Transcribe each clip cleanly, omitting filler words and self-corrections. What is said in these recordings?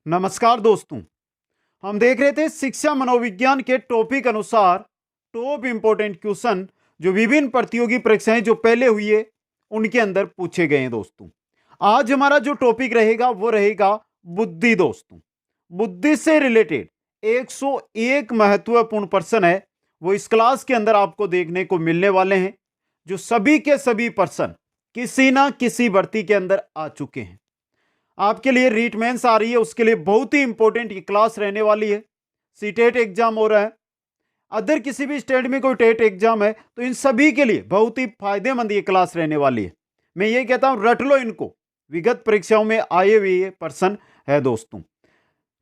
नमस्कार दोस्तों। हम देख रहे थे शिक्षा मनोविज्ञान के टॉपिक अनुसार टॉप इंपोर्टेंट क्वेश्चन जो विभिन्न प्रतियोगी परीक्षाएं जो पहले हुई है उनके अंदर पूछे गए हैं। दोस्तों आज हमारा जो टॉपिक रहेगा वो रहेगा बुद्धि। दोस्तों बुद्धि से रिलेटेड 101 महत्वपूर्ण प्रश्न है वो इस क्लास के अंदर आपको देखने को मिलने वाले हैं, जो सभी के सभी प्रश्न किसी ना किसी भर्ती के अंदर आ चुके हैं। आपके लिए रीट मेंस आ रही है, उसके लिए बहुत ही इंपॉर्टेंट ये क्लास रहने वाली है। सीटेट एग्जाम हो रहा है, अदर किसी भी स्टेट में कोई टेट एग्जाम है, तो इन सभी के लिए बहुत ही फायदेमंद ये क्लास रहने वाली है। मैं ये कहता हूं रट लो इनको, विगत परीक्षाओं में आए हुए ये प्रश्न है। दोस्तों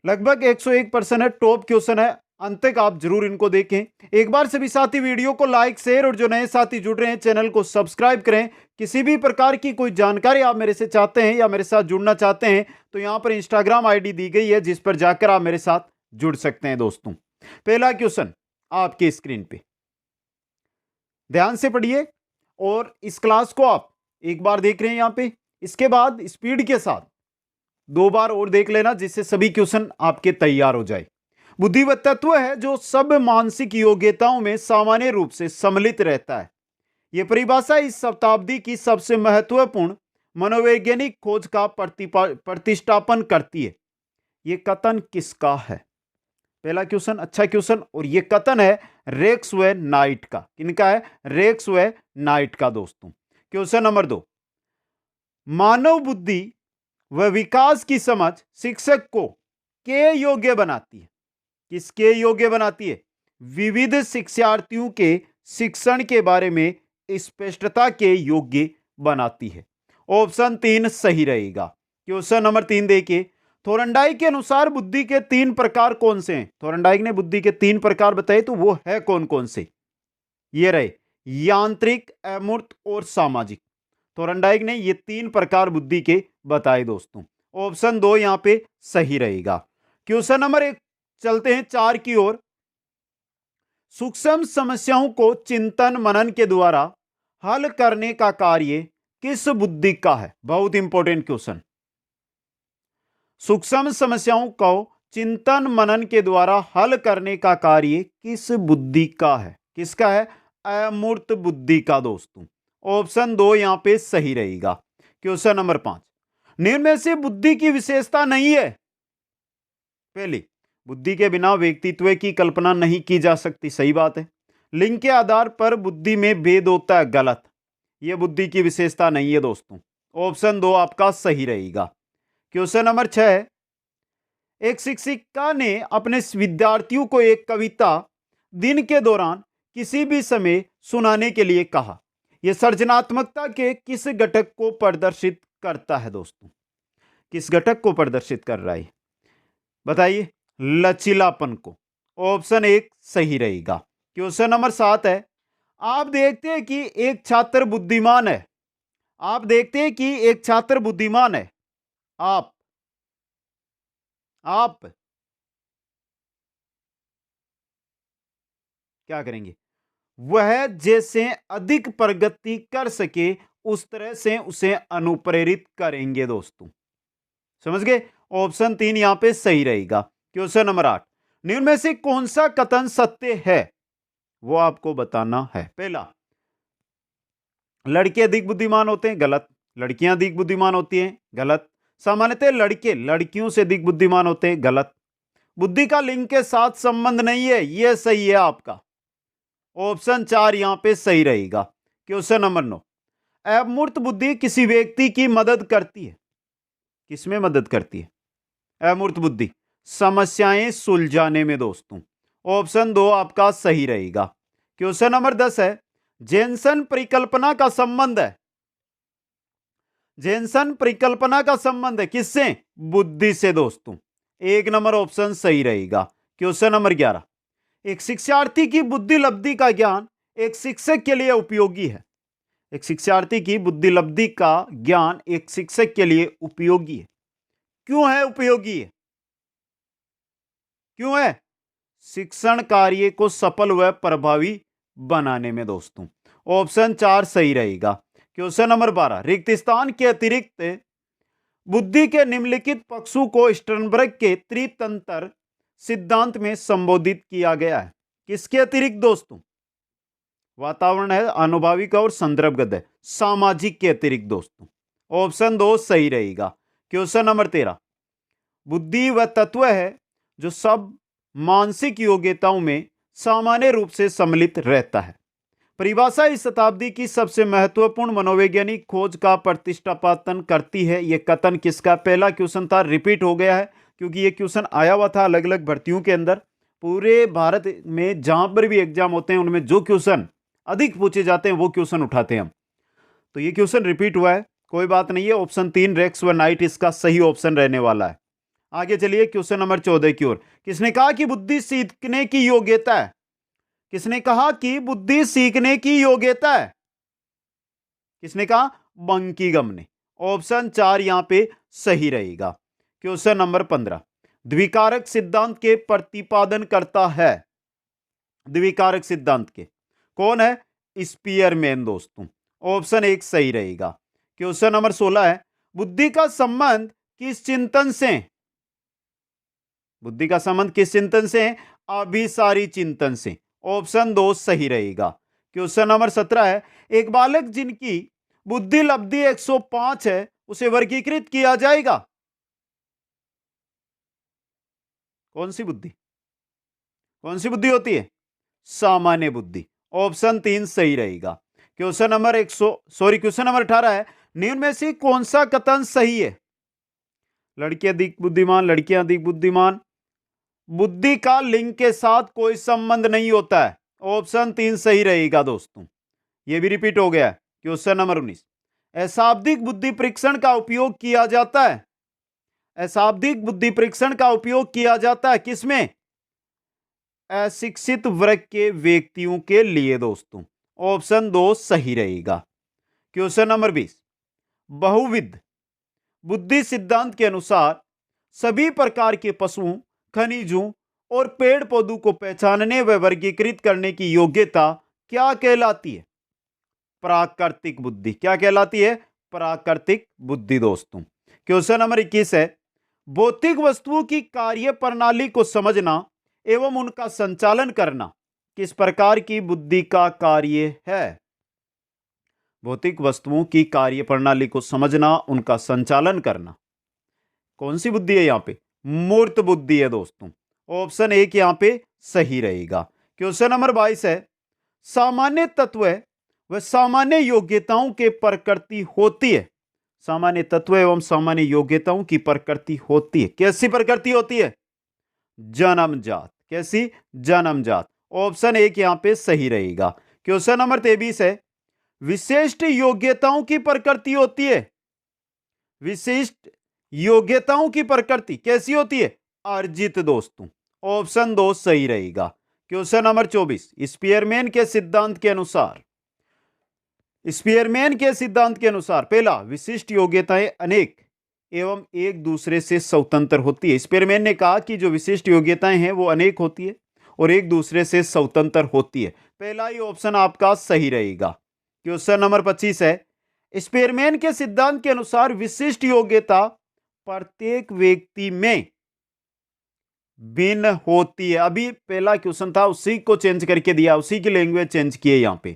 लगभग 101 प्रश्न है, टॉप क्वेश्चन है, अंत तक आप जरूर इनको देखें। एक बार सभी साथी वीडियो को लाइक शेयर और जो नए साथी जुड़ रहे हैं चैनल को सब्सक्राइब करें। किसी भी प्रकार की कोई जानकारी आप मेरे से चाहते हैं या मेरे साथ जुड़ना चाहते हैं तो यहां पर इंस्टाग्राम आईडी दी गई है जिस पर जाकर आप मेरे साथ जुड़ सकते हैं। दोस्तों पहला क्वेश्चन आपकी स्क्रीन पे ध्यान से पढ़िए और इस क्लास को आप एक बार देख रहे हैं यहां पे, इसके बाद स्पीड के साथ 2 बार और देख लेना जिससे सभी क्वेश्चन आपके तैयार हो जाए। बुद्धि वह तत्व है जो सब मानसिक योग्यताओं में सामान्य रूप से सम्मिलित रहता है। यह परिभाषा इस शताब्दी की सबसे महत्वपूर्ण मनोवैज्ञानिक खोज का प्रतिष्ठापन करती है। यह कथन किसका है? पहला क्वेश्चन अच्छा क्वेश्चन, और यह कथन है रेक्स व नाइट का। किनका है? रेक्स व नाइट का। दोस्तों क्वेश्चन नंबर 2, मानव बुद्धि व विकास की समझ शिक्षक को के योग्य बनाती है? किसके योग्य बनाती है? विविध शिक्षार्थियों के शिक्षण के बारे में स्पष्टता के योग्य बनाती है। ऑप्शन 3 सही रहेगा। क्वेश्चन नंबर 3 देखिए, थोरनडाइक के अनुसार बुद्धि के 3 प्रकार कौन से हैं? थोरनडाइक ने बुद्धि के 3 प्रकार बताए, तो वो है कौन कौन से? ये रहे यांत्रिक, अमूर्त और सामाजिक। थोरनडाइक ने ये 3 प्रकार बुद्धि के बताए। दोस्तों ऑप्शन 2 यहां पे सही रहेगा। क्वेश्चन नंबर 1 चलते हैं 4 की ओर। सूक्ष्म समस्याओं को चिंतन मनन के द्वारा हल करने का कार्य किस बुद्धि का है? बहुत इंपॉर्टेंट क्वेश्चन। सूक्ष्म समस्याओं को चिंतन मनन के द्वारा हल करने का कार्य किस बुद्धि का है? किसका है? अमूर्त बुद्धि का। दोस्तों ऑप्शन 2 यहां पे सही रहेगा। क्वेश्चन नंबर 5, निम्न में से बुद्धि की विशेषता नहीं है? पहली, बुद्धि के बिना व्यक्तित्व की कल्पना नहीं की जा सकती। सही बात है। लिंग के आधार पर बुद्धि में भेद होता है। गलत, यह बुद्धि की विशेषता नहीं है। दोस्तों ऑप्शन 2 आपका सही रहेगा। क्वेश्चन नंबर 6, एक शिक्षिका ने अपने विद्यार्थियों को एक कविता दिन के दौरान किसी भी समय सुनाने के लिए कहा। यह सृजनात्मकता के किस घटक को प्रदर्शित करता है? दोस्तों किस घटक को प्रदर्शित कर रहा है बताइए? लचीलापन को। ऑप्शन 1 सही रहेगा। क्वेश्चन नंबर 7 है, आप देखते हैं कि एक छात्र बुद्धिमान है। आप देखते हैं कि एक छात्र बुद्धिमान है। आप क्या करेंगे? वह जैसे अधिक प्रगति कर सके उस तरह से उसे अनुप्रेरित करेंगे। दोस्तों समझ गए? ऑप्शन 3 यहां पे सही रहेगा। क्वेश्चन नंबर 8, निम्न में से कौन सा कथन सत्य है? वो आपको बताना है। पहला, लड़के अधिक बुद्धिमान होते हैं। गलत। लड़कियां अधिक बुद्धिमान होती हैं। गलत। सामान्यतः लड़के लड़कियों से अधिक बुद्धिमान होते हैं। गलत। बुद्धि का लिंग के साथ संबंध नहीं है। यह सही है आपका। ऑप्शन 4 यहां पे सही रहेगा। क्वेश्चन नंबर 9, अमूर्त बुद्धि किसी व्यक्ति की मदद करती है। किसमें मदद करती है? अमूर्त बुद्धि समस्याएं सुलझाने में। दोस्तों ऑप्शन 2 आपका सही रहेगा। क्वेश्चन नंबर 10 है, जेनसन परिकल्पना का संबंध है। जेनसन परिकल्पना का संबंध है किससे? बुद्धि से। दोस्तों 1 नंबर ऑप्शन सही रहेगा। क्वेश्चन नंबर 11, एक शिक्षार्थी की बुद्धि लब्धि का ज्ञान एक शिक्षक के लिए उपयोगी है। एक शिक्षार्थी की बुद्धि लब्धि का ज्ञान एक शिक्षक के लिए उपयोगी है। क्यों है उपयोगी? है क्यों है? शिक्षण कार्य को सफल व प्रभावी बनाने में। दोस्तों ऑप्शन 4 सही रहेगा। क्वेश्चन नंबर 12, रिक्त स्थान के अतिरिक्त बुद्धि के निम्नलिखित पक्षों को स्टर्नबर्ग के त्रितंत्र सिद्धांत में संबोधित किया गया है। किसके अतिरिक्त दोस्तों? वातावरण है, अनुभाविक और संदर्भगत है, सामाजिक के अतिरिक्त दोस्तों। ऑप्शन 2 सही रहेगा। क्वेश्चन नंबर 13, बुद्धि वह तत्व है जो सब मानसिक योग्यताओं में सामान्य रूप से सम्मिलित रहता है। परिभाषा इस शताब्दी की सबसे महत्वपूर्ण मनोवैज्ञानिक खोज का प्रतिष्ठापन करती है। यह कथन किसका? पहला क्वेश्चन था, रिपीट हो गया है क्योंकि यह क्वेश्चन आया हुआ था अलग अलग भर्तियों के अंदर। पूरे भारत में जहां पर भी एग्जाम होते हैं उनमें जो क्वेश्चन अधिक पूछे जाते हैं वो क्वेश्चन उठाते हैं हम। तो ये क्वेश्चन रिपीट हुआ है, कोई बात नहीं है। ऑप्शन 3 रेक्स व नाइट इसका सही ऑप्शन रहने वाला है। आगे चलिए क्वेश्चन नंबर 14 की ओर। किसने कहा कि बुद्धि सीखने की योग्यता है? किसने कहा कि बुद्धि सीखने की योग्यता है? किसने कहा? बंकीगम ने। ऑप्शन 4 यहां पे सही रहेगा। क्वेश्चन नंबर 15, द्विकारक सिद्धांत के प्रतिपादन करता है। द्विकारक सिद्धांत के कौन है? स्पीयरमैन दोस्तों। ऑप्शन 1 सही रहेगा। क्वेश्चन नंबर 16 है, बुद्धि का संबंध किस चिंतन से? बुद्धि का संबंध किस चिंतन से है? अभिसारी चिंतन से। ऑप्शन 2 सही रहेगा। क्वेश्चन नंबर 17 है, एक बालक जिनकी बुद्धि लब्धि 105 है उसे वर्गीकृत किया जाएगा। कौन सी बुद्धि? कौन सी बुद्धि होती है? सामान्य बुद्धि। ऑप्शन 3 सही रहेगा। क्वेश्चन नंबर 18 है, निम्न में से कौन सा कथन सही है? लड़के अधिक बुद्धिमान, लड़कियां अधिक बुद्धिमान। बुद्धि का लिंग के साथ कोई संबंध नहीं होता है। ऑप्शन 3 सही रहेगा दोस्तों। यह भी रिपीट हो गया है। क्वेश्चन नंबर 19, अशाब्दिक बुद्धि परीक्षण का उपयोग किया जाता है। अशाब्दिक बुद्धि परीक्षण का उपयोग किया जाता है किसमें? अशिक्षित वर्ग के व्यक्तियों के लिए दोस्तों। ऑप्शन 2 सही रहेगा। क्वेश्चन नंबर 20, बहुविध बुद्धि सिद्धांत के अनुसार सभी प्रकार के पशुओं, खनिजों और पेड़ पौधों को पहचानने व वर्गीकृत करने की योग्यता क्या कहलाती है? प्राकृतिक बुद्धि। क्या कहलाती है? प्राकृतिक बुद्धि दोस्तों। क्वेश्चन नंबर 21 है, भौतिक वस्तुओं की कार्य प्रणाली को समझना एवं उनका संचालन करना किस प्रकार की बुद्धि का कार्य है? भौतिक वस्तुओं की कार्य प्रणाली को समझना, उनका संचालन करना कौन सी बुद्धि है यहां पे? मूर्त बुद्धि है दोस्तों। ऑप्शन 1 यहां पे सही रहेगा। क्वेश्चन नंबर 22 है, सामान्य तत्व व सामान्य योग्यताओं के प्रकृति होती है। सामान्य तत्व एवं सामान्य योग्यताओं की प्रकृति होती है। कैसी प्रकृति होती है? जन्मजात। कैसी? जन्मजात। ऑप्शन 1 यहां पे सही रहेगा। क्वेश्चन नंबर 23 है, विशिष्ट योग्यताओं की प्रकृति होती है। विशिष्ट योग्यताओं की प्रकृति कैसी होती है? अर्जित दोस्तों। ऑप्शन 2 सही रहेगा। क्वेश्चन नंबर 24, स्पीयरमैन के सिद्धांत के अनुसार, स्पीयरमैन के सिद्धांत के अनुसार पहला, विशिष्ट योग्यताएं अनेक एवं एक दूसरे से स्वतंत्र होती है। स्पीयरमैन ने कहा कि जो विशिष्ट योग्यताएं हैं वो अनेक होती है और एक दूसरे से स्वतंत्र होती है। पहला ही ऑप्शन आपका सही रहेगा। क्वेश्चन नंबर 25 है, स्पीयरमैन के सिद्धांत के अनुसार विशिष्ट योग्यता प्रत्येक व्यक्ति में भिन्न होती है। अभी पहला क्वेश्चन था उसी को चेंज करके दिया, उसी की लैंग्वेज चेंज की है यहां पे।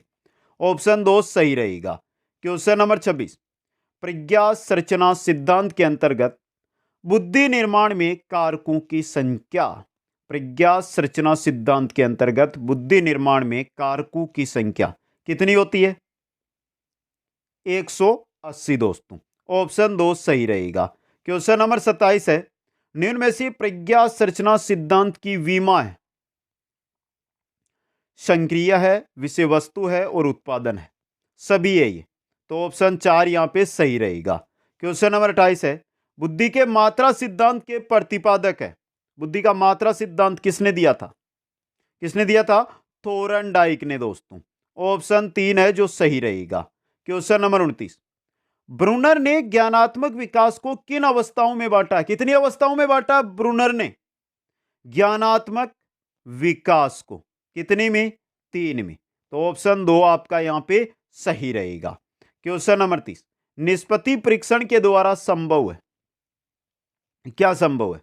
ऑप्शन 2 सही रहेगा। क्वेश्चन नंबर 26, प्रज्ञा संरचना सिद्धांत के अंतर्गत बुद्धि निर्माण में कारकों की संख्या। प्रज्ञा संरचना सिद्धांत के अंतर्गत बुद्धि निर्माण में कारकों की संख्या कितनी होती है? 180 दोस्तों। ऑप्शन 2 सही रहेगा। क्वेश्चन नंबर 27 है, निम्न में से प्रज्ञा संरचना सिद्धांत की विमा है। संक्रिया है, विषय वस्तु है और उत्पादन है, सभी है ये। तो ऑप्शन 4 यहां पे सही रहेगा। क्वेश्चन नंबर 28 है, बुद्धि के मात्रा सिद्धांत के प्रतिपादक है। बुद्धि का मात्रा सिद्धांत किसने दिया था? किसने दिया था? थोरनडाइक ने दोस्तों। ऑप्शन 3 है जो सही रहेगा। क्वेश्चन नंबर 29, ब्रूनर ने ज्ञानात्मक विकास को किन अवस्थाओं में बांटा? कितनी अवस्थाओं में बांटा ब्रूनर ने ज्ञानात्मक विकास को? कितनी में? 3 में। तो ऑप्शन 2 आपका यहां पे सही रहेगा। क्वेश्चन नंबर 30, निष्पत्ति परीक्षण के द्वारा संभव है। क्या संभव है?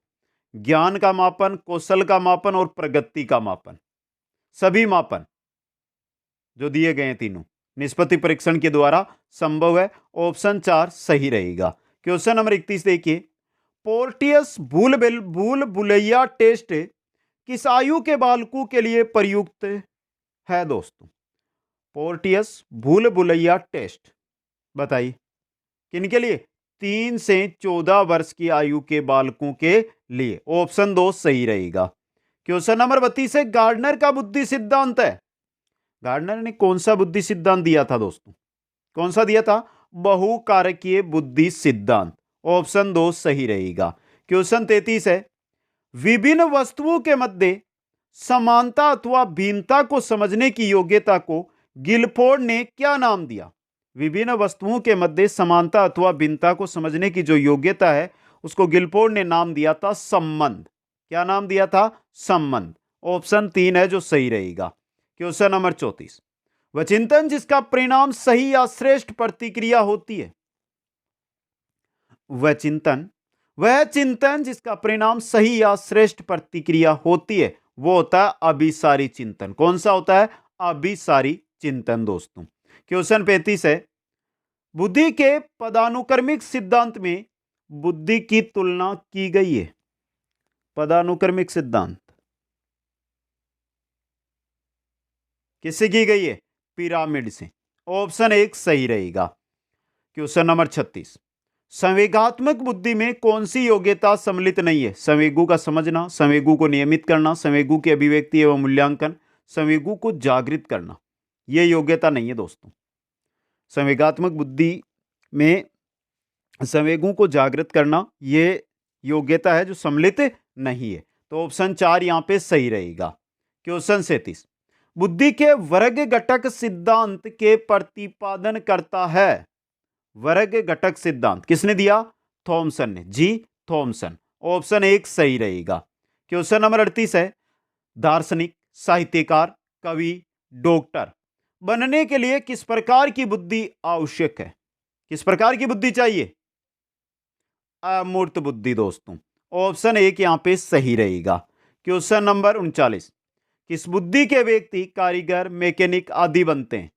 ज्ञान का मापन, कौशल का मापन और प्रगति का मापन, सभी मापन जो दिए गए हैं तीनों निष्पत्ति परीक्षण के द्वारा संभव है। ऑप्शन 4 सही रहेगा। क्वेश्चन नंबर 31 देखिए, पोर्टियस भूल भुलैया टेस्ट किस आयु के बालकों के लिए प्रयुक्त है दोस्तों? पोर्टियस भूल भुलैया टेस्ट बताइए किनके लिए? 3 से 14 वर्ष की आयु के बालकों के लिए। ऑप्शन 2 सही रहेगा। क्वेश्चन नंबर 32 है, गार्डनर का बुद्धि सिद्धांत है। गार्डनर ने कौन सा बुद्धि सिद्धांत दिया था दोस्तों? कौन सा दिया था? बहुकारकीय बुद्धि सिद्धांत। ऑप्शन 2 सही रहेगा। क्वेश्चन 33 है, विभिन्न वस्तुओं के मध्य समानता अथवा भिन्नता को समझने की योग्यता को गिलफोर्ड ने क्या नाम दिया? विभिन्न वस्तुओं के मध्य समानता अथवा भिन्नता को समझने की जो योग्यता है उसको गिलफोर्ड ने नाम दिया था संबंध। क्या नाम दिया था? संबंध। ऑप्शन 3 है जो सही रहेगा। क्वेश्चन नंबर 34, वह चिंतन जिसका परिणाम सही या श्रेष्ठ प्रतिक्रिया होती है। वह चिंतन जिसका परिणाम सही या श्रेष्ठ प्रतिक्रिया होती है वो होता है अभिसारी चिंतन। कौन सा होता है? अभिसारी चिंतन दोस्तों। क्वेश्चन 35 है, बुद्धि के पदानुक्रमिक सिद्धांत में बुद्धि की तुलना की गई है। पदानुक्रमिक सिद्धांत किससे की गई है? पिरामिड से। ऑप्शन 1 सही रहेगा। क्वेश्चन नंबर 36, संवेगात्मक बुद्धि में कौन सी योग्यता सम्मिलित नहीं है? संवेगों का समझना, संवेगों को नियमित करना, संवेगों की अभिव्यक्ति एवं मूल्यांकन, संवेगों को जागृत करना, यह योग्यता नहीं है दोस्तों। संवेगात्मक बुद्धि में संवेगों को जागृत करना यह योग्यता है जो सम्मिलित नहीं है। तो ऑप्शन 4 यहां पे सही रहेगा। क्वेश्चन 37, बुद्धि के वर्ग घटक सिद्धांत के प्रतिपादन करता है। वर्ग घटक सिद्धांत किसने दिया? थॉमसन ने। जी थॉमसन। ऑप्शन 1 सही रहेगा। क्वेश्चन नंबर 38 है, दार्शनिक, साहित्यकार, कवि, डॉक्टर बनने के लिए किस प्रकार की बुद्धि आवश्यक है? किस प्रकार की बुद्धि चाहिए? अमूर्त बुद्धि दोस्तों। ऑप्शन 1 यहां पे सही रहेगा। क्वेश्चन नंबर 39, किस बुद्धि के व्यक्ति कारीगर, मैकेनिक आदि बनते हैं?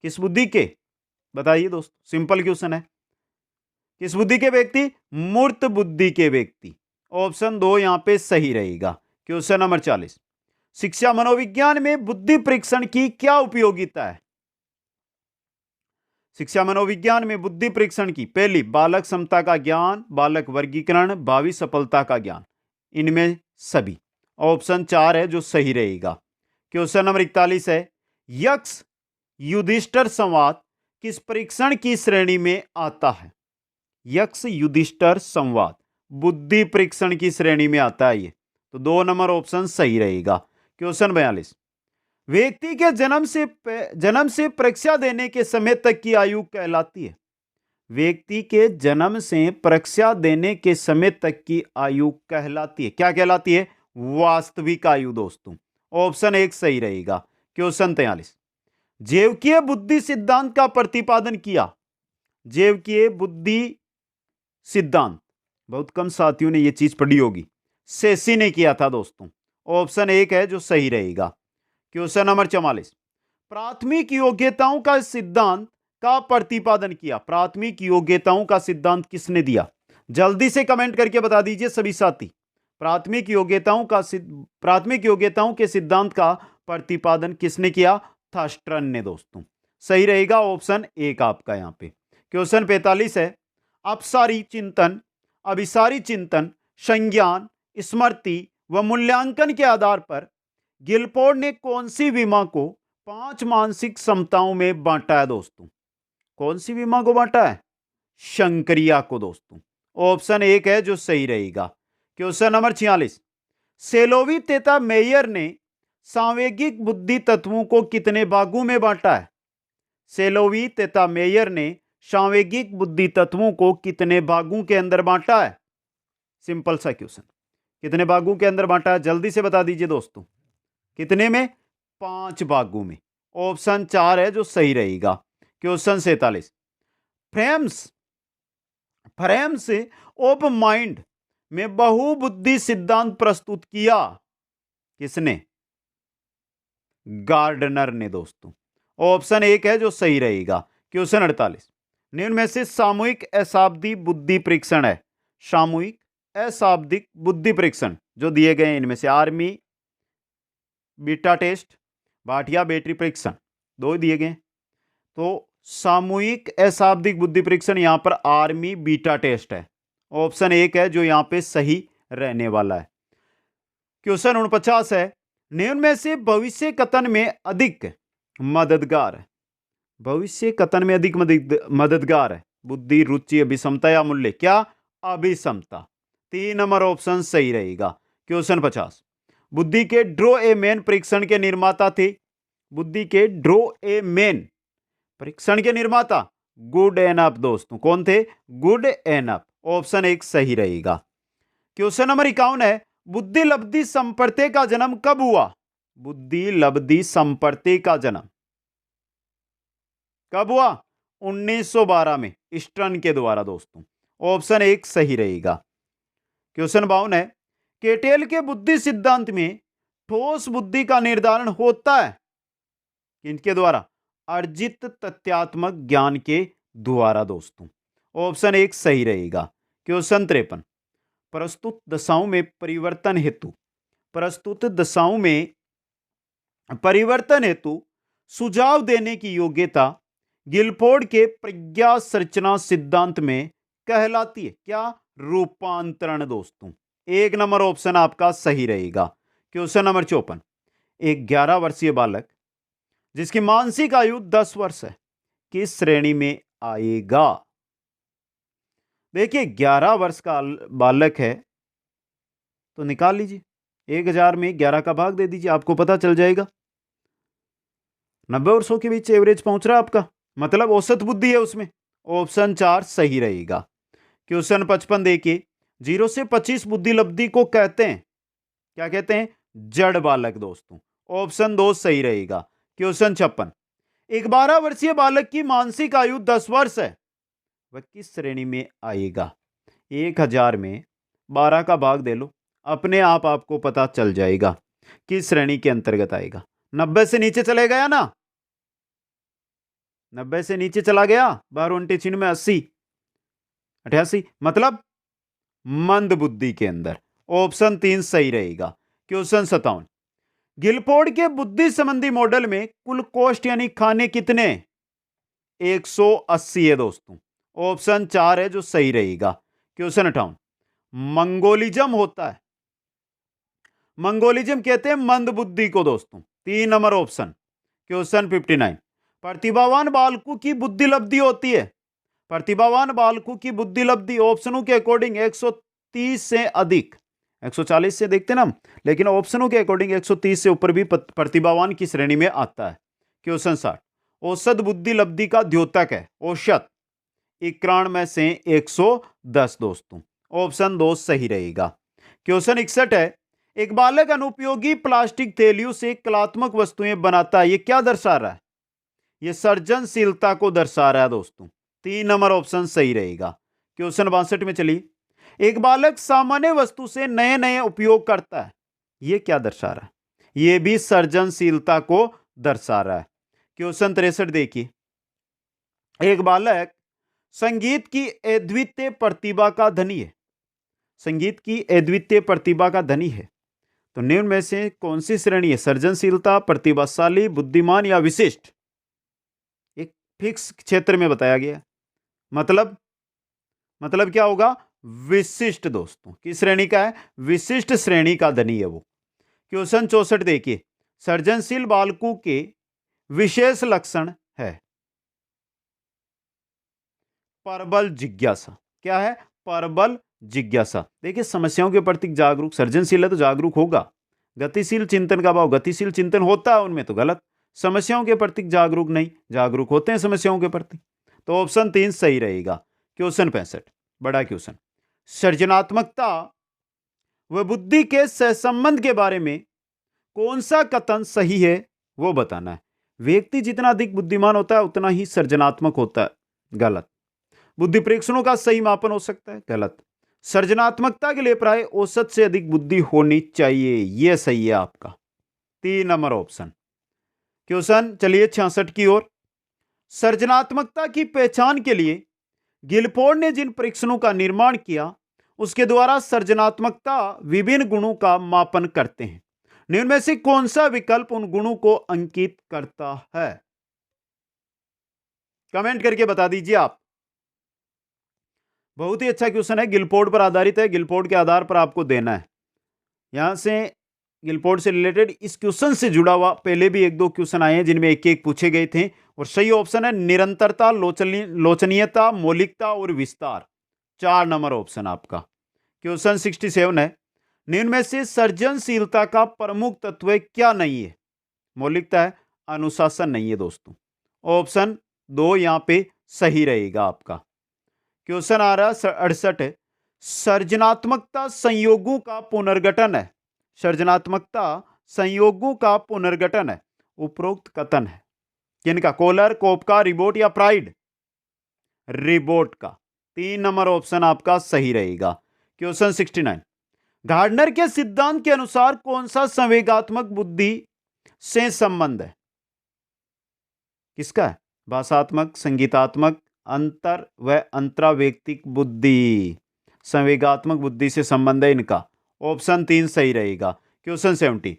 किस बुद्धि के? बताइए दोस्तों, सिंपल क्वेश्चन है। किस बुद्धि के व्यक्ति? मूर्त बुद्धि के व्यक्ति। ऑप्शन 2 यहां पे सही रहेगा। क्वेश्चन नंबर 40, शिक्षा मनोविज्ञान में बुद्धि परीक्षण की क्या उपयोगिता है? शिक्षा मनोविज्ञान में बुद्धि परीक्षण की पहली, बालक क्षमता का ज्ञान, बालक वर्गीकरण, भावी सफलता का ज्ञान, इनमें सभी। ऑप्शन 4 है जो सही रहेगा। क्वेश्चन नंबर 41 है, यक्ष युधिष्ठिर संवाद किस परीक्षण की श्रेणी में आता है? यक्ष युधिष्ठिर संवाद बुद्धि परीक्षण की श्रेणी में आता है ये। तो 2 नंबर ऑप्शन सही रहेगा। क्वेश्चन 42, व्यक्ति के जन्म से परीक्षा देने के समय तक की आयु कहलाती है। व्यक्ति के जन्म से परीक्षा देने के समय तक की आयु कहलाती है। क्या कहलाती है? वास्तविक आयु दोस्तों। ऑप्शन 1 सही रहेगा। क्वेश्चन 43, जैविकीय बुद्धि सिद्धांत का प्रतिपादन किया। जैविकीय बुद्धि सिद्धांत बहुत कम साथियों ने यह चीज पढ़ी होगी। सेसी ने किया था दोस्तों। ऑप्शन 1 है जो सही रहेगा। क्वेश्चन नंबर 44, प्राथमिक योग्यताओं का सिद्धांत का प्रतिपादन किया। प्राथमिक योग्यताओं का सिद्धांत किसने दिया? जल्दी से कमेंट करके बता दीजिए सभी साथी। प्राथमिक योग्यताओं के सिद्धांत का प्रतिपादन किसने किया? थर्स्टन ने दोस्तों। सही रहेगा ऑप्शन 1 आपका यहां पे। क्वेश्चन 45 है, अपसारी चिंतन, अभिसारी चिंतन, संज्ञान, स्मृति व मूल्यांकन के आधार पर गिलफोर्ड ने कौन सी विमा को 5 मानसिक क्षमताओं में बांटा है दोस्तों? कौन सी विमा को बांटा है? शंकरिया को दोस्तों। ऑप्शन 1 है जो सही रहेगा। क्वेश्चन नंबर 46, सेलोवी तथा मेयर ने सांवेगिक बुद्धि तत्वों को कितने भागों में बांटा है? सेलोवी तथा मेयर ने सांवेगिक बुद्धि तत्वों को कितने भागों के अंदर बांटा है? सिंपल सा क्वेश्चन, कितने भागों के अंदर बांटा है? जल्दी से बता दीजिए दोस्तों। कितने में? 5 भागों में। ऑप्शन 4 है जो सही रहेगा। क्वेश्चन 47, फ्रेम्स ऑफ माइंड में बहुबुद्धि सिद्धांत प्रस्तुत किया? किसने? गार्डनर ने दोस्तों। ऑप्शन एक है जो सही रहेगा। क्वेश्चन 48, निम्न में से सामूहिक अशाब्दिक बुद्धि परीक्षण है। सामूहिक अशाब्दिक बुद्धि परीक्षण जो दिए गए हैं इनमें से army beta test, Bhatia battery परीक्षण, दो ही दिए गए। तो सामूहिक अशाब्दिक बुद्धि परीक्षण यहां पर आर्मी बीटा टेस्ट है। ऑप्शन एक है जो यहां पे सही रहने वाला है। क्वेश्चन 49 है, निम्न में से भविष्य कथन में अधिक मददगार है। भविष्य कथन में अधिक मददगार है बुद्धि, रुचि, अभिसमता या मूल्य? क्या? अभिसमता। 3 नंबर ऑप्शन सही रहेगा। क्वेश्चन 50, बुद्धि के ड्रो ए मैन परीक्षण के निर्माता थे। बुद्धि के ड्रो ए मैन परीक्षण के निर्माता गुड एनफ दोस्तों। कौन थे? Good enough. ऑप्शन एक सही रहेगा। क्वेश्चन नंबर 51 है, बुद्धि लब्धि संपर्ते का जन्म कब हुआ? बुद्धि लब्धि संपर्ते का जन्म कब हुआ? 1912 में स्टर्न के द्वारा दोस्तों। ऑप्शन एक सही रहेगा। क्वेश्चन 52 है, केटेल के बुद्धि सिद्धांत में ठोस बुद्धि का निर्धारण होता है किनके द्वारा? अर्जित तथ्यात्मक ज्ञान के द्वारा दोस्तों। ऑप्शन एक सही रहेगा। क्वेश्चन 53, प्रस्तुत दशाओं में परिवर्तन हेतु सुझाव देने की योग्यता गिलफोर्ड के प्रज्ञा संरचना सिद्धांत में कहलाती है? क्या? रूपांतरण दोस्तों। 1 नंबर ऑप्शन आपका सही रहेगा। क्वेश्चन नंबर 54, एक 11 वर्षीय बालक जिसकी मानसिक आयु 10 वर्ष है किस श्रेणी में आएगा? देखिए 11 वर्ष का बालक है तो निकाल लीजिए, 1000 में 11 का भाग दे दीजिए, आपको पता चल जाएगा। 90 वर्षों के बीच एवरेज पहुंच रहा है आपका, मतलब औसत बुद्धि है उसमें। ऑप्शन 4 सही रहेगा। क्वेश्चन 55 देखिए, 0 से 25 बुद्धि लब्धि को कहते हैं, क्या कहते हैं? जड़ बालक दोस्तों। ऑप्शन 2 सही रहेगा। क्वेश्चन 56, एक 12 वर्षीय बालक की मानसिक आयु 10 वर्ष है, वह किस श्रेणी में आएगा? 1000 में 12 का भाग दे लो, अपने आप आपको पता चल जाएगा किस श्रेणी के अंतर्गत आएगा। 90 से नीचे चले गया ना, 90 से नीचे चला गया, 12 चिन्ह में 80 88, मतलब मंद बुद्धि के अंदर। ऑप्शन 3 सही रहेगा। क्वेश्चन 57, गिलफोर्ड के बुद्धि संबंधी मॉडल में कुल कोष्ठ यानी खाने कितने? 180 है दोस्तों। ऑप्शन 4 है जो सही रहेगा। क्वेश्चन 58, मंगोलिज्म होता है, मंगोलिज्म कहते हैं मंद बुद्धि को दोस्तों। 3 नंबर ऑप्शन। क्वेश्चन 59, प्रतिभावान बालकों की बुद्धि लब्धि होती है, प्रतिभावान बालकों की बुद्धि लब्धि ऑप्शनों के अकॉर्डिंग 130 से अधिक, 140 से देखते ना हम, लेकिन ऑप्शनों के अकॉर्डिंग 130 से ऊपर भी प्रतिभावान की श्रेणी में आता है। क्वेश्चन 60, औसत बुद्धि लब्धि का द्योतक है औसत 91 में से 110 दोस्तों। ऑप्शन 2 सही रहेगा। क्वेश्चन 61 है, एक बालक अनुपयोगी प्लास्टिक थैलियों से कलात्मक वस्तुएं बनाता है, यह क्या दर्शा रहा है? यह सर्जनशीलता को दर्शा रहा है दोस्तों। 3 नंबर ऑप्शन सही रहेगा। क्वेश्चन 62 में चलिए, एक बालक सामान्य वस्तु से नए नए उपयोग करता है, यह क्या दर्शा रहा है? यह भी सर्जनशीलता को दर्शा रहा है। क्वेश्चन 63 देखिए, एक बालक संगीत की अद्वितीय प्रतिभा का धनी है, संगीत की अद्वितीय प्रतिभा का धनी है, तो निम्न में से कौन सी श्रेणी है? सर्जनशीलता, प्रतिभाशाली, बुद्धिमान या विशिष्ट? एक फिक्स क्षेत्र में बताया गया, मतलब क्या होगा? विशिष्ट दोस्तों। किस श्रेणी का है? विशिष्ट श्रेणी का धनी है वो। क्वेश्चन 64 देखिए, सर्जनशील बालकों के विशेष लक्षण है प्रबल जिज्ञासा। क्या है? प्रबल जिज्ञासा। देखिए समस्याओं के प्रति जागरूक, सर्जनशील है तो जागरूक होगा। गतिशील चिंतन का भाव, गतिशील चिंतन होता है उनमें तो गलत। समस्याओं के प्रति जागरूक नहीं, जागरूक होते हैं समस्याओं के प्रति, तो ऑप्शन 3 सही रहेगा। क्वेश्चन 65 बड़ा क्वेश्चन, सृजनात्मकता व बुद्धि के सहसंबंध के बारे में कौन सा कथन सही है वो बताना है। व्यक्ति जितना अधिक बुद्धिमान होता है उतना ही सृजनात्मक होता है, गलत। बुद्धि परीक्षणों का सही मापन हो सकता है, गलत। सृजनात्मकता के लिए प्राय औसत से अधिक बुद्धि होनी चाहिए। यह सही है आपका 3 नंबर ऑप्शन। क्वेश्चन चलिए 66 की ओर। सृजनात्मकता की पहचान के लिए गिलफोर्ड ने जिन परीक्षणों का निर्माण किया उसके द्वारा सृजनात्मकता विभिन्न गुणों का मापन करते हैं। निम्न में से कौन सा विकल्प उन गुणों को अंकित करता है? कमेंट करके बता दीजिए आप। बहुत ही अच्छा क्वेश्चन है, गिलफोर्ड पर आधारित है, गिलफोर्ड के आधार पर आपको देना है। यहां से गिलफोर्ड से रिलेटेड इस क्वेश्चन से जुड़ा हुआ पहले भी 1-2 क्वेश्चन आए हैं जिनमें एक एक पूछे गए थे, और सही ऑप्शन है निरंतरता, लोचनीयता, मौलिकता और विस्तार। 4 नंबर ऑप्शन आपका। क्वेश्चन 67 है, निम्न में से सृजनशीलता का प्रमुख तत्व क्या नहीं है? मौलिकता है, अनुशासन नहीं है दोस्तों। ऑप्शन 2 यहां पे सही रहेगा आपका। क्वेश्चन आ रहा है 68 है, सृजनात्मकता संयोगों का पुनर्गठन है। सृजनात्मकता संयोगों का पुनर्गठन है। उपरोक्त कथन है किनका? कोलर, कोपका, रिबोट या प्राइड? रिबोट का। 3 नंबर ऑप्शन आपका सही रहेगा। क्वेश्चन 69, गार्डनर के सिद्धांत के अनुसार कौन सा संवेगात्मक बुद्धि से संबंध है? किसका है? भाषात्मक, संगीतात्मक, अंतर व अंतरावैयक्तिक बुद्धि। संवेगात्मक बुद्धि से संबंध है इनका। ऑप्शन 3 सही रहेगा। क्वेश्चन 70,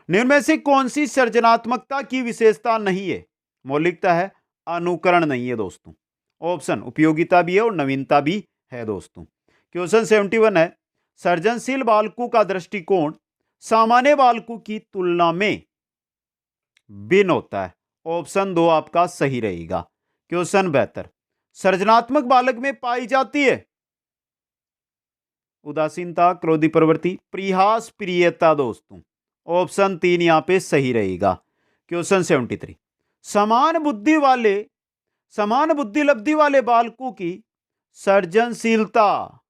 निम्न में से कौन सी सृजनात्मकता की विशेषता नहीं है? मौलिकता है, अनुकरण नहीं है दोस्तों। ऑप्शन उपयोगिता भी है और नवीनता भी है दोस्तों। क्वेश्चन 71 है, सृजनशील बालकों का दृष्टिकोण सामान्य बालकों की तुलना में भिन्न होता है। ऑप्शन 2 आपका सही रहेगा। क्वेश्चन 72, सृजनात्मक बालक में पाई जाती है उदासीनता, क्रोधी प्रवृत्ति, परिहास, प्रियता दोस्तों। ऑप्शन 3 यहां पे सही रहेगा। क्वेश्चन 73, समान बुद्धि लब्धि वाले बालकों की सृजनशीलता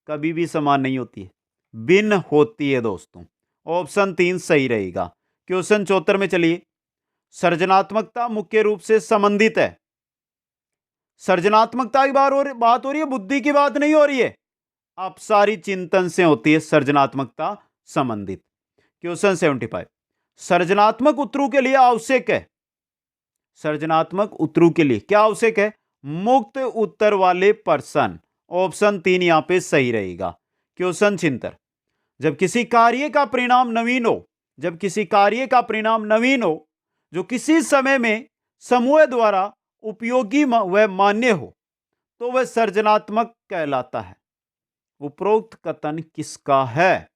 कभी भी समान नहीं होती है, भिन्न होती है दोस्तों। ऑप्शन 3 सही रहेगा। क्वेश्चन 74 में चलिए, सृजनात्मकता मुख्य रूप से संबंधित है। सृजनात्मकता की बात हो रही है, बुद्धि की बात नहीं हो रही है। अपसारी चिंतन से होती है सृजनात्मकता संबंधित। क्वेश्चन 75, सृजनात्मक उत्तरों के लिए आवश्यक है। सृजनात्मक उत्तरों के लिए क्या आवश्यक है? मुक्त उत्तर वाले पर्सन। ऑप्शन 3 यहां पे सही रहेगा। क्वेश्चन 76, जब किसी कार्य का परिणाम नवीन हो जो किसी समय में समूह द्वारा उपयोगी व मान्य हो तो वह सृजनात्मक कहलाता है। उपरोक्त कथन किसका है?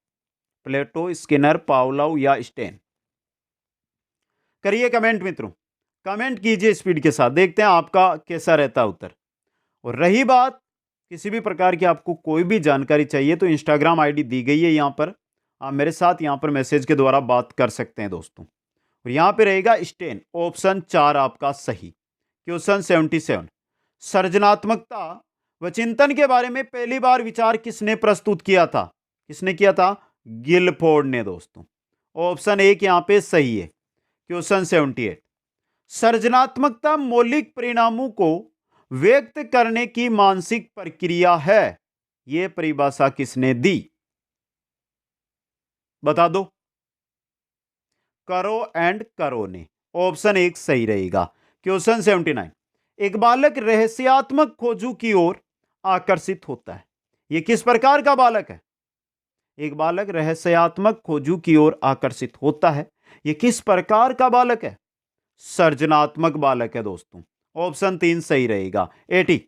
प्लेटो, स्किनर, पावलोव या स्टेन? करिए कमेंट मित्रों, कमेंट कीजिए स्पीड के साथ, देखते हैं आपका कैसा रहता है उत्तर। और रही बात किसी भी प्रकार की आपको कोई भी जानकारी चाहिए तो इंस्टाग्राम आईडी दी गई है यहां पर, आप मेरे साथ यहां पर मैसेज के द्वारा बात कर सकते हैं दोस्तों। और यहां पे रहेगा स्टेन। ऑप्शन 4 आपका सही। क्वेश्चन 77, सृजनात्मकता व चिंतन के बारे में पहली बार विचार किसने प्रस्तुत किया था? किसने किया था? गिलफोर्ड ने दोस्तों। ऑप्शन 1 यहां पे सही है। क्वेश्चन 78, सृजनात्मकता मौलिक परिणामों को व्यक्त करने की मानसिक प्रक्रिया है। यह परिभाषा किसने दी? बता दो। करो एंड करो ने। ऑप्शन 1 सही रहेगा। क्वेश्चन 79, एक बालक रहस्यात्मक खोजों की ओर आकर्षित होता है। यह किस प्रकार का बालक है? एक बालक रहस्यात्मक खोजों की ओर आकर्षित होता है, यह किस प्रकार का बालक है? सृजनात्मक बालक है दोस्तों। ऑप्शन 3 सही रहेगा। 80,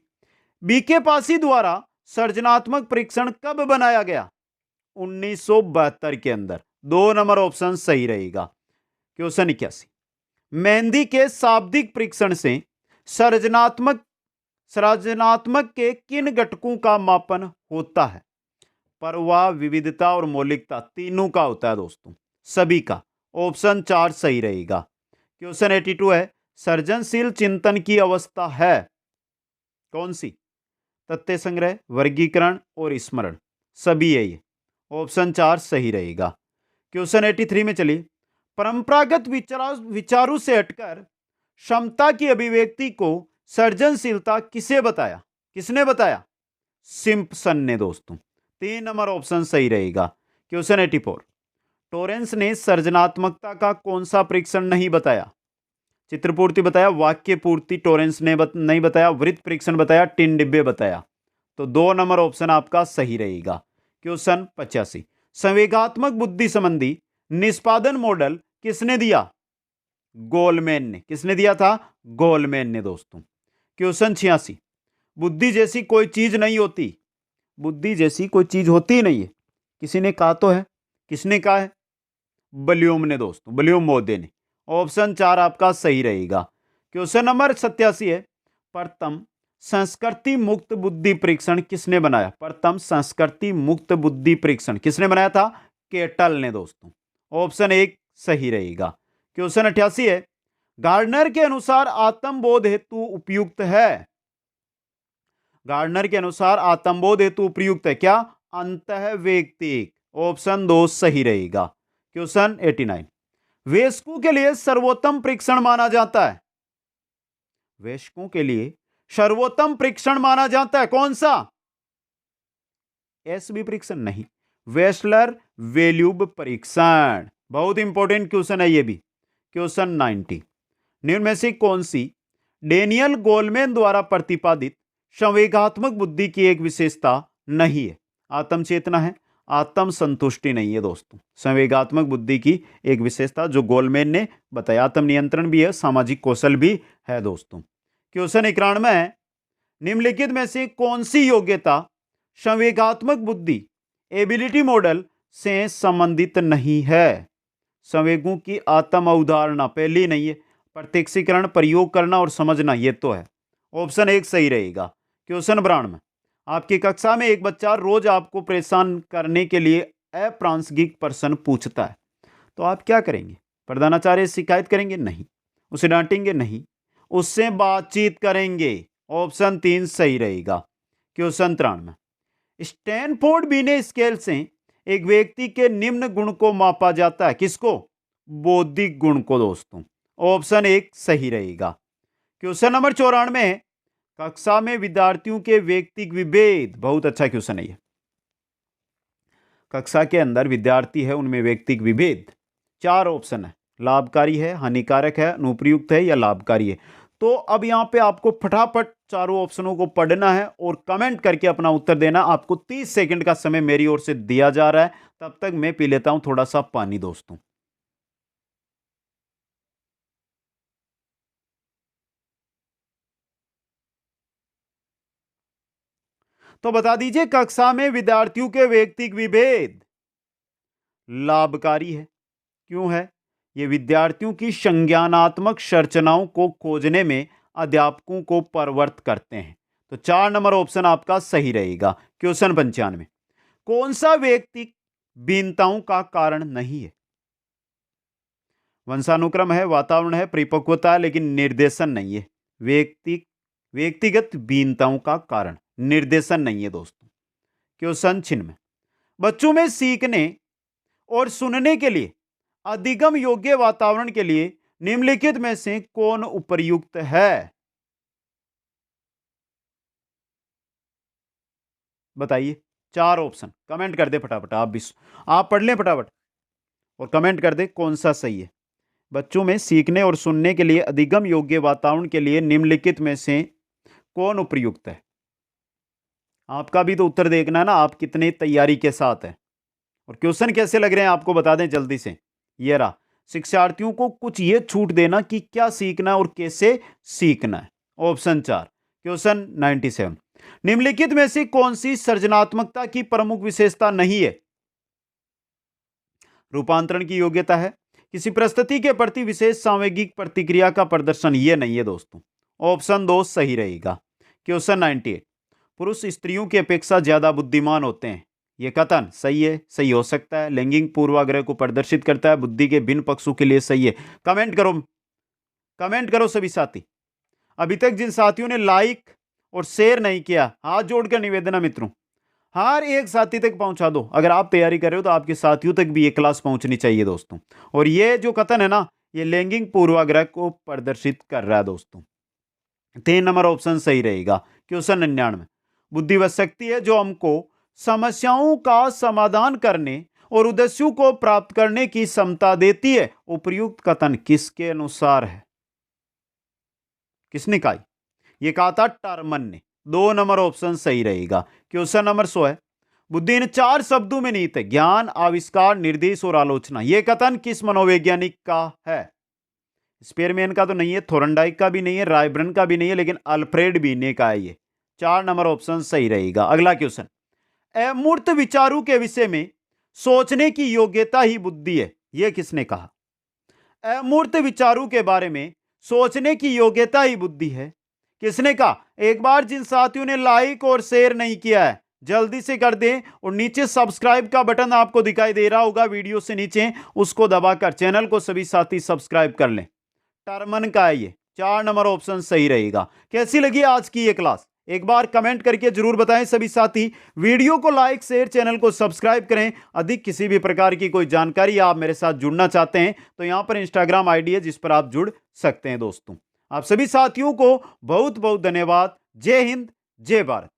बीके पासी द्वारा सृजनात्मक परीक्षण कब बनाया गया? 1972 के अंदर। 2 नंबर ऑप्शन सही रहेगा। क्वेश्चन 81, मेहंदी के शाब्दिक परीक्षण से सृजनात्मक के किन घटकों का मापन होता है? परवाह, विविधता और मौलिकता, तीनों का होता है दोस्तों, सभी का। ऑप्शन 4 सही रहेगा। क्वेश्चन 82 है, सृजनशील चिंतन की अवस्था है कौन सी? तथ्य संग्रह, वर्गीकरण और स्मरण, सभी है ये। ऑप्शन 4 सही रहेगा। क्वेश्चन 83 में चलिए, परंपरागत विचारों से हटकर क्षमता की अभिव्यक्ति को सृजनशीलता किसने बताया? सिम्पसन ने दोस्तों। 3 नंबर ऑप्शन सही रहेगा। क्वेश्चन 84, टॉरेंस ने सृजनात्मकता का कौन सा परीक्षण नहीं बताया? चित्रपूर्ति बताया, वाक्य पूर्ति टॉरेंस ने नहीं बताया, वृत्त परीक्षण बताया, टिन डिब्बे बताया। तो 2 नंबर ऑप्शन आपका सही रहेगा। क्वेश्चन 85, संवेगात्मक बुद्धि संबंधी निष्पादन मॉडल किसने दिया? गोलमैन ने। किसने दिया था? गोलमैन ने दोस्तों। क्वेश्चन 86, बुद्धि जैसी कोई चीज नहीं होती। बुद्धि जैसी कोई चीज होती ही नहीं है। किसी ने कहा तो है। किसने कहा है? बल्यूम ने दोस्तों, बल्यूम मोदे ने। ऑप्शन 4 आपका सही रहेगा। क्वेश्चन नंबर 87 है, प्रथम संस्कृति मुक्त बुद्धि परीक्षण किसने बनाया? प्रथम संस्कृति मुक्त बुद्धि परीक्षण किसने बनाया था? केटल ने दोस्तों। ऑप्शन 1 सही रहेगा। क्वेश्चन 88 है, गार्डनर के अनुसार आत्मबोध हेतु उपयुक्त है। गार्डनर के अनुसार आत्मबोध हेतु उपयुक्त है क्या? अंतः वैयक्तिक। ऑप्शन 2 सही रहेगा। क्वेश्चन 89, वयस्कों के लिए सर्वोत्तम परीक्षण माना जाता है। वयस्कों के लिए सर्वोत्तम परीक्षण माना जाता है कौन सा? एसबी परीक्षण नहीं, वेस्लर वेल्यूब परीक्षण। बहुत इंपॉर्टेंट क्वेश्चन है ये भी। क्वेश्चन 90, निम्न में से कौन सी डेनियल गोलमैन द्वारा प्रतिपादित संवेगात्मक बुद्धि की एक विशेषता नहीं है? आत्म चेतना है, आत्म संतुष्टि नहीं है दोस्तों। संवेगात्मक बुद्धि की एक विशेषता जो गोलमैन ने बताया, आत्म नियंत्रण भी है, सामाजिक कौशल भी है दोस्तों। क्वेश्चन 91 है, निम्नलिखित में से कौन सी योग्यता संवेगात्मक बुद्धि एबिलिटी मॉडल से संबंधित नहीं है? संवेगों की आत्म अवधारणा पहली नहीं है, प्रत्यक्षीकरण, प्रयोग करना और समझना ये तो है। ऑप्शन 1 सही रहेगा। क्वेश्चन 92, आपकी कक्षा में एक बच्चा रोज आपको परेशान करने के लिए अप्रासंगिक प्रश्न पूछता है, तो आप क्या करेंगे? प्रधानाचार्य शिकायत करेंगे? नहीं। उसे डांटेंगे? नहीं। उससे बातचीत करेंगे। ऑप्शन 3 सही रहेगा। क्वेश्चन 93, स्टैनफोर्ड बिने स्केल से एक व्यक्ति के निम्न गुण को मापा जाता है। किसको? बौद्धिक गुण को दोस्तों। ऑप्शन 1 सही रहेगा। क्वेश्चन नंबर 94, कक्षा में विद्यार्थियों के व्यक्तिगत विभेद। बहुत अच्छा क्वेश्चन है ये। कक्षा के अंदर विद्यार्थी है, उनमें व्यक्तिगत विभेद 4 ऑप्शन है, लाभकारी है, हानिकारक है, अनुपयुक्त है या लाभकारी है। तो अब यहां पे आपको फटाफट चारों ऑप्शनों को पढ़ना है और कमेंट करके अपना उत्तर देना। आपको 30 सेकंड का समय मेरी ओर से दिया जा रहा है। तब तक मैं पी लेता हूं थोड़ा सा पानी दोस्तों। तो बता दीजिए, कक्षा में विद्यार्थियों के व्यक्तिगत विभेद लाभकारी है। क्यों है? ये विद्यार्थियों की संज्ञानात्मक संरचनाओं को खोजने में अध्यापकों को प्रवृत्त करते हैं। तो 4 नंबर ऑप्शन आपका सही रहेगा। क्वेश्चन 95, कौन सा व्यक्ति भिन्नताओं का कारण नहीं है? वंशानुक्रम है, वातावरण है, परिपक्वता है, लेकिन निर्देशन नहीं है। व्यक्तिगत भिन्नताओं का कारण, निर्देशन नहीं है दोस्तों। क्वेश्चन 96, बच्चों में सीखने और सुनने के लिए अधिगम योग्य वातावरण के लिए निम्नलिखित में से कौन उपयुक्त है? बताइए। 4 ऑप्शन कमेंट कर दे फटाफट। आप भी आप पढ़ लें फटाफट और कमेंट कर दे कौन सा सही है। बच्चों में सीखने और सुनने के लिए अधिगम योग्य वातावरण के लिए निम्नलिखित में से कौन उपयुक्त है? आपका भी तो उत्तर देखना है ना, आप कितने तैयारी के साथ हैं और क्वेश्चन कैसे लग रहे हैं आपको बता दें जल्दी से। ये रहा, शिक्षार्थियों को कुछ ये छूट देना कि क्या सीखना है और कैसे सीखना है। ऑप्शन 4। क्वेश्चन 97, निम्नलिखित में से कौन सी सृजनात्मकता की प्रमुख विशेषता नहीं है? रूपांतरण की योग्यता है, किसी परिस्थिति के प्रति विशेष सांवेगिक प्रतिक्रिया का प्रदर्शन, ये नहीं है दोस्तों। ऑप्शन 2 सही रहेगा। क्वेश्चन 98, पुरुष स्त्रियों की अपेक्षा ज्यादा बुद्धिमान होते हैं, यह कथन सही है? सही हो सकता है। लैंगिक पूर्वाग्रह को प्रदर्शित करता है, बुद्धि के भिन्न पक्षों के लिए सही है। कमेंट करो, कमेंट करो सभी साथी। अभी तक जिन साथियों ने लाइक और शेयर नहीं किया, हाथ जोड़कर निवेदन है मित्रों, हर एक साथी तक पहुंचा दो। अगर आप तैयारी कर रहे हो तो आपके साथियों तक भी ये क्लास पहुंचनी चाहिए दोस्तों। और ये जो कथन है ना, ये लैंगिक पूर्वाग्रह को प्रदर्शित कर रहा है दोस्तों। 3 नंबर ऑप्शन सही रहेगा। क्वेश्चन 99, बुद्धि वह शक्ति है जो हमको समस्याओं का समाधान करने और उद्देश्यों को प्राप्त करने की क्षमता देती है। उपर्युक्त कथन किसके अनुसार है? किसने कहा? यह कहा था टर्मन ने। 2 नंबर ऑप्शन सही रहेगा। क्वेश्चन नंबर 100 है, बुद्धि इन 4 शब्दों में निहित है। ज्ञान, आविष्कार, निर्देश और आलोचना। यह कथन किस मनोवैज्ञानिक का है? स्पेयरमैन का तो नहीं है, थोरनडाइक का भी नहीं है, रायब्रन का भी नहीं है, लेकिन अल्फ्रेड बीने का है। ये 4 नंबर ऑप्शन सही रहेगा। अगला क्वेश्चन, अमूर्त विचारों के विषय में सोचने की योग्यता ही बुद्धि है। यह किसने कहा? अमूर्त विचारों के बारे में सोचने की योग्यता ही बुद्धि है। किसने कहा? एक बार जिन साथियों ने लाइक और शेयर नहीं किया है जल्दी से कर दें, और नीचे सब्सक्राइब का बटन आपको दिखाई दे रहा होगा वीडियो से नीचे, उसको दबाकर चैनल को सभी साथी सब्सक्राइब कर लें। टर्मन का है ये। 4 नंबर ऑप्शन सही रहेगा। कैसी लगी आज की ये क्लास? एक बार कमेंट करके जरूर बताएं सभी साथी। वीडियो को लाइक, शेयर, चैनल को सब्सक्राइब करें। अधिक किसी भी प्रकार की कोई जानकारी आप मेरे साथ जुड़ना चाहते हैं तो यहां पर इंस्टाग्राम आईडी है जिस पर आप जुड़ सकते हैं। दोस्तों, आप सभी साथियों को बहुत बहुत धन्यवाद। जय हिंद, जय भारत।